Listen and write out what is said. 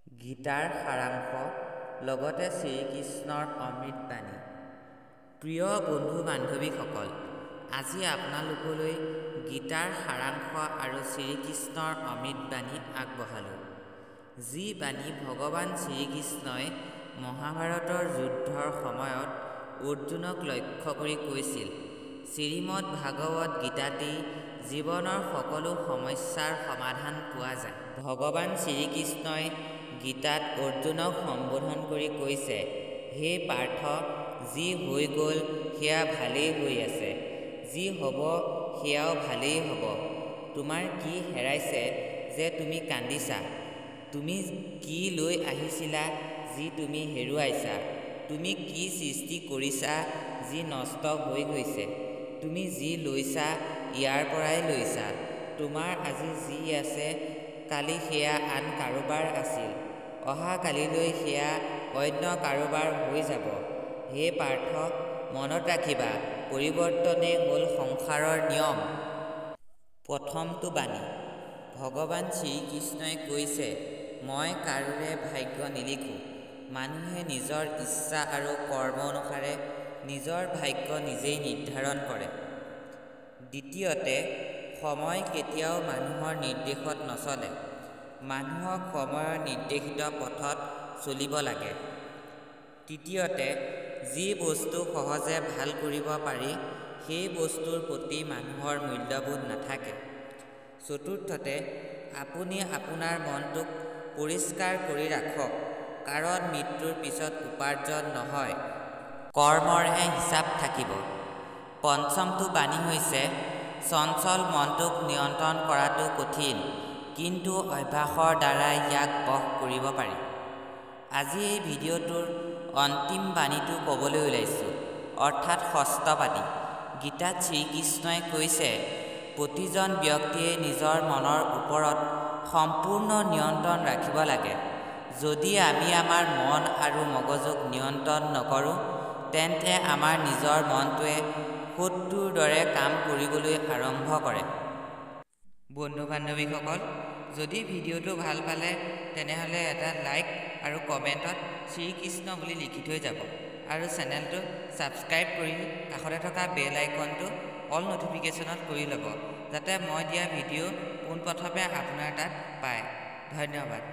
গীতাৰ সাৰাংশ লগতে শ্ৰীকৃষ্ণৰ অমৃতবাণী। প্ৰিয় বন্ধু বান্ধৱীসকল, আজি আপোনালোকলৈ গীতাৰ সাৰাংশ আৰু শ্ৰীকৃষ্ণৰ অমৃতবাণী আগবঢ়ালোঁ, যি বাণী ভগৱান শ্ৰীকৃষ্ণই মহাভাৰতৰ যুদ্ধৰ সময়ত অৰ্জুনক লক্ষ্য কৰি কৈছিল। শ্ৰীমদ ভাগৱত গীতাতেই জীৱনৰ সকলো সমস্যাৰ সমাধান পোৱা যায়। ভগৱান শ্ৰীকৃষ্ণই গীতাত অৰ্জুনক সম্বোধন কৰি কৈছে, হে পাৰ্থ, যি হৈ গ'ল সেয়া ভালেই হৈ আছে, যি হ'ব সেয়াও ভালেই হ'ব। তোমাৰ কি হেৰাইছে যে তুমি কান্দিছা? তুমি কি লৈ আহিছিলা যি তুমি হেৰুৱাইছা? তুমি কি সৃষ্টি কৰিছা যি নষ্ট হৈ গৈছে? তুমি যি লৈছা ইয়াৰ পৰাই লৈছা। তোমাৰ আজি যি আছে কালি সেয়া আন কাৰোবাৰ আছিল, অহা কালিলৈ সেয়া অন্য কাৰোবাৰ হৈ যাব। হে পাৰ্থ, মনত ৰাখিবা, পৰিৱৰ্তনেই হ'ল সংসাৰৰ নিয়ম। প্ৰথমটো বাণী। ভগৱান শ্ৰীকৃষ্ণই কৈছে, মই কাৰোৰে ভাগ্য নিলিখোঁ। মানুহে নিজৰ ইচ্ছা আৰু কৰ্ম অনুসাৰে নিজৰ ভাগ্য নিজেই নিৰ্ধাৰণ কৰে। দ্বিতীয়তে, সময় কেতিয়াও মানুহৰ নিৰ্দেশত নচলে। মানুহক সময়ৰ নিৰ্দেশিত পথত চলিব লাগে। তৃতীয়তে, যি বস্তু সহজে ভাল কৰিব পাৰি সেই বস্তুৰ প্ৰতি মানুহৰ মূল্যবোধ নাথাকে। চতুৰ্থতে, আপুনি আপোনাৰ মনটোক পৰিষ্কাৰ কৰি ৰাখক, কাৰণ মৃত্যুৰ পিছত উপাৰ্জন নহয়, কৰ্মৰহে হিচাপ থাকিব। পঞ্চমটো বাণী হৈছে, চঞ্চল মনটোক নিয়ন্ত্ৰণ কৰাটো কঠিন, কিন্তু অভ্যাসৰ দ্বাৰা ইয়াক বশ কৰিব পাৰি। আজি এই ভিডিঅ'টোৰ অন্তিম বাণীটো ক'বলৈ ওলাইছোঁ, অৰ্থাৎ ষষ্ঠ বাণী। গীতাত শ্ৰীকৃষ্ণই কৈছে, প্ৰতিজন ব্যক্তিয়ে নিজৰ মনৰ ওপৰত সম্পূৰ্ণ নিয়ন্ত্ৰণ ৰাখিব লাগে। যদি আমি আমাৰ মন আৰু মগজুক নিয়ন্ত্ৰণ নকৰোঁ, তেন্তে আমাৰ নিজৰ মনটোৱে শত্ৰুৰ দৰে কাম কৰিবলৈ আৰম্ভ কৰে। বন্ধু বান্ধৱীসকল, যদি ভিডিঅ'টো ভাল পালে তেনেহ'লে এটা লাইক আৰু কমেণ্টত শ্ৰীকৃষ্ণ বুলি লিখি থৈ যাব আৰু চেনেলটো ছাবস্ক্ৰাইব কৰি কাষতে থকা বেল আইকনটো অল ন'টিফিকেশ্যনত কৰি ল'ব, যাতে মই দিয়া ভিডিঅ' পোনপ্ৰথমে আপোনাৰ তাত পায়। ধন্যবাদ।